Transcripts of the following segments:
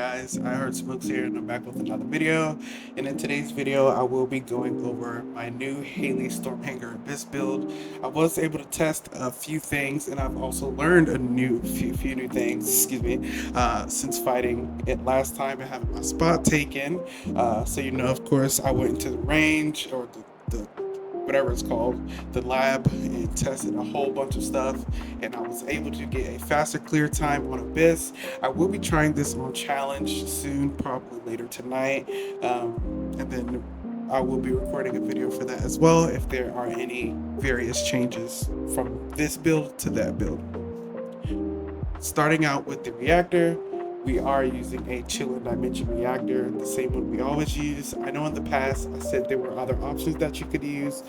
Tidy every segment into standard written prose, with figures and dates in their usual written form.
guys, I heard Smokes here and I'm back with another video. And in today's video I will be going over my new Hailey Stormhanger Abyss build. I was able to test a few things and I've also learned a few new things, since fighting it last time and having my spot taken. So of course I went into the range or the whatever it's called, the lab, and tested a whole bunch of stuff, and I was able to get a faster clear time on Abyss. I will be trying this on challenge soon, probably later tonight, and then I will be recording a video for that as well if there are any various changes from this build to that build. Starting out with the reactor, we are using a chill and dimension reactor, the same one we always use. I know in the past I said there were other options that you could use,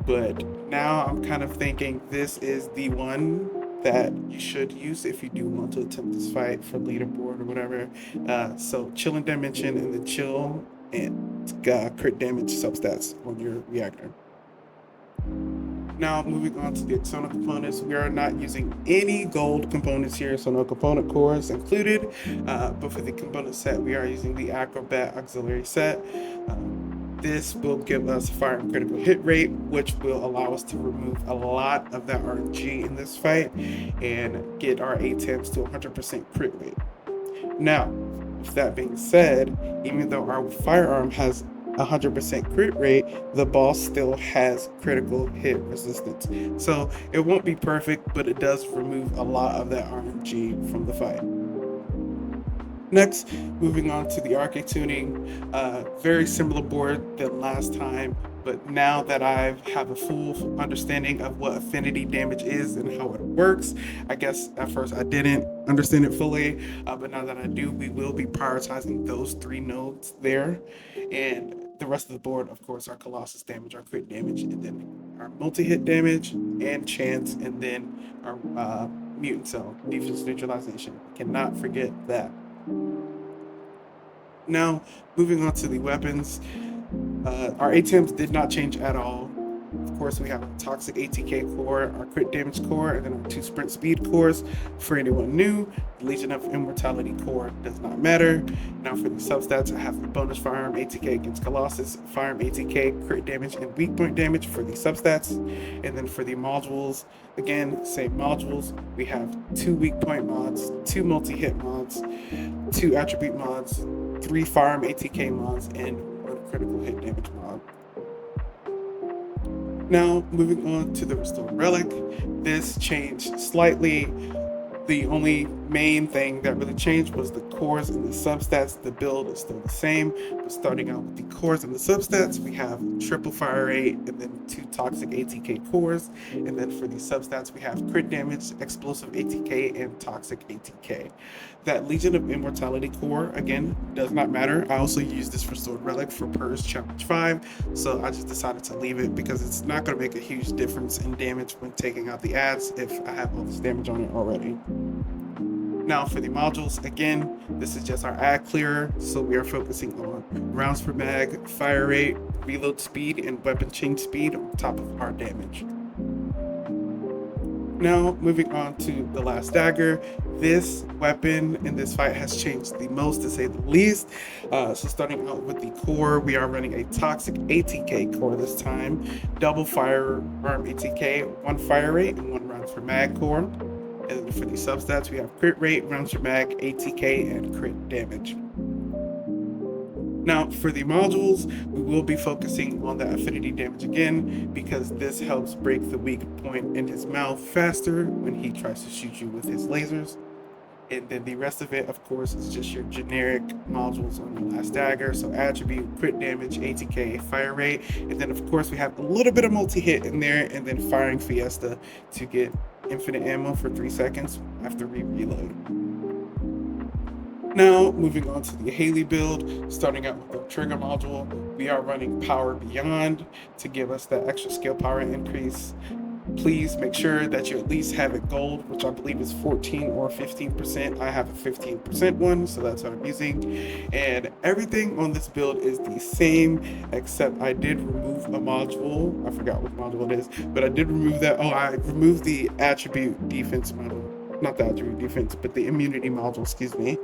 but now I'm kind of thinking this is the one that you should use if you do want to attempt this fight for leaderboard or whatever. So chill and dimension and the chill and crit damage substats on your reactor. Now, moving on to the external components, we are not using any gold components here, so no component cores included. But for the component set, we are using the Acrobat auxiliary set. This will give us fire and critical hit rate, which will allow us to remove a lot of that RNG in this fight and get our ATEMs to 100% crit rate. Now, with that being said, even though our firearm has 100% crit rate, the boss still has critical hit resistance. So it won't be perfect, but it does remove a lot of that RNG from the fight. Next, moving on to the arcade tuning, very similar board than last time, but now that I have a full understanding of what affinity damage is and how it works, I guess at first I didn't understand it fully, but now that I do, we will be prioritizing those three nodes there. And the rest of the board, of course, our Colossus damage, our crit damage, and then our multi-hit damage and chance, and then our mutant cell, defense neutralization. Cannot forget that. Now, moving on to the weapons, our ATEMs did not change at all. Of course, we have a toxic ATK core, our crit damage core, and then our 2 sprint speed cores. For anyone new, the Legion of Immortality core does not matter. Now for the substats, I have the bonus firearm ATK against Colossus, firearm ATK, crit damage, and weak point damage for the substats. And then for the modules, again, same modules. We have 2 weak point mods, 2 multi-hit mods, 2 attribute mods, 3 firearm ATK mods, and 1 critical hit damage mod. Now, moving on to the Restored Relic, this changed slightly. The only main thing that really changed was the cores and the substats. The build is still the same, but starting out with the cores and the substats, we have triple fire rate and then 2 toxic ATK cores. And then for the substats, we have crit damage, explosive ATK, and toxic ATK. That Legion of Immortality core, again, does not matter. I also use this Restored Relic for Purge Challenge 5, so I just decided to leave it because it's not going to make a huge difference in damage when taking out the adds if I have all this damage on it already. Now for the modules, again, this is just our ad clearer, so we are focusing on rounds per mag, fire rate, reload speed, and weapon change speed on top of our damage. Now moving on to the last dagger, this weapon in this fight has changed the most, to say the least. So starting out with the core, we are running a toxic ATK core this time, double firearm ATK, 1 fire rate, and 1 rounds per mag core. And for the substats, we have crit rate, rounds per mag, ATK, and crit damage. Now, for the modules, we will be focusing on the affinity damage again, because this helps break the weak point in his mouth faster when he tries to shoot you with his lasers. And then the rest of it, of course, is just your generic modules on your last dagger. So attribute, crit damage, ATK, fire rate. And then, of course, we have a little bit of multi-hit in there, and then firing Fiesta to get infinite ammo for 3 seconds after reload. Now, moving on to the Hailey build, starting out with the trigger module, we are running Power Beyond to give us that extra skill power increase. Please make sure that you at least have it gold, which I believe is 14 or 15%. I have a 15% one, so that's what I'm using. And everything on this build is the same, except I did remove a module. I forgot what module it is, but I did remove that. Oh, I removed the attribute defense module. not the attribute defense, but the immunity module, excuse me,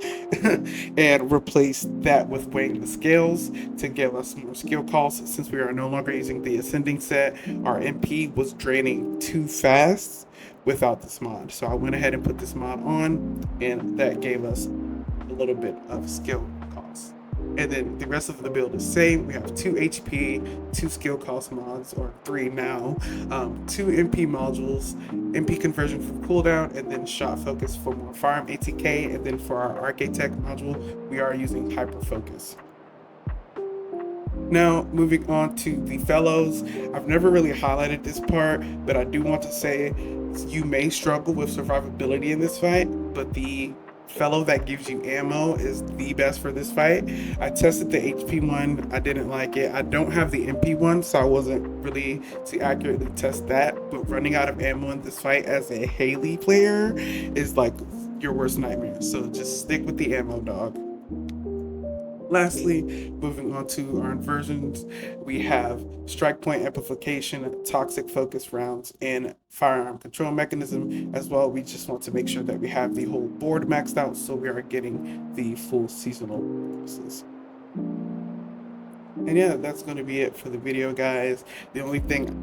and replace that with weighing the scales to give us more skill costs. Since we are no longer using the ascending set, our MP was draining too fast without this mod. So I went ahead and put this mod on, and that gave us a little bit of skill costs. And then the rest of the build is same. We have 2 HP, 2 skill cost mods, or 3 now, 2 MP modules, MP conversion for cooldown, and then shot focus for more farm ATK. And then for our Architect module, we are using hyper focus. Now, moving on to the fellows, I've never really highlighted this part, but I do want to say you may struggle with survivability in this fight, but the fellow that gives you ammo is the best for this fight. I tested the HP one, I didn't like it. I don't have the MP one, so I wasn't really to accurately test that, but running out of ammo in this fight as a Hailey player is like your worst nightmare, so just stick with the ammo, dog. Lastly, moving on to our inversions, we have strike point amplification, toxic focus rounds, and firearm control mechanism. As well, we just want to make sure that we have the whole board maxed out so we are getting the full seasonal bonuses. And yeah, that's going to be it for the video, guys. The only thing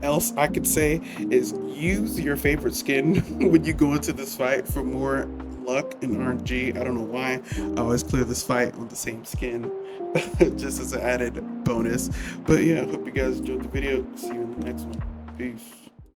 else I could say is use your favorite skin when you go into this fight for more luck in RNG. I don't know why I always clear this fight on the same skin just as an added bonus. But yeah, I hope you guys enjoyed the video. See you in the next one. Peace.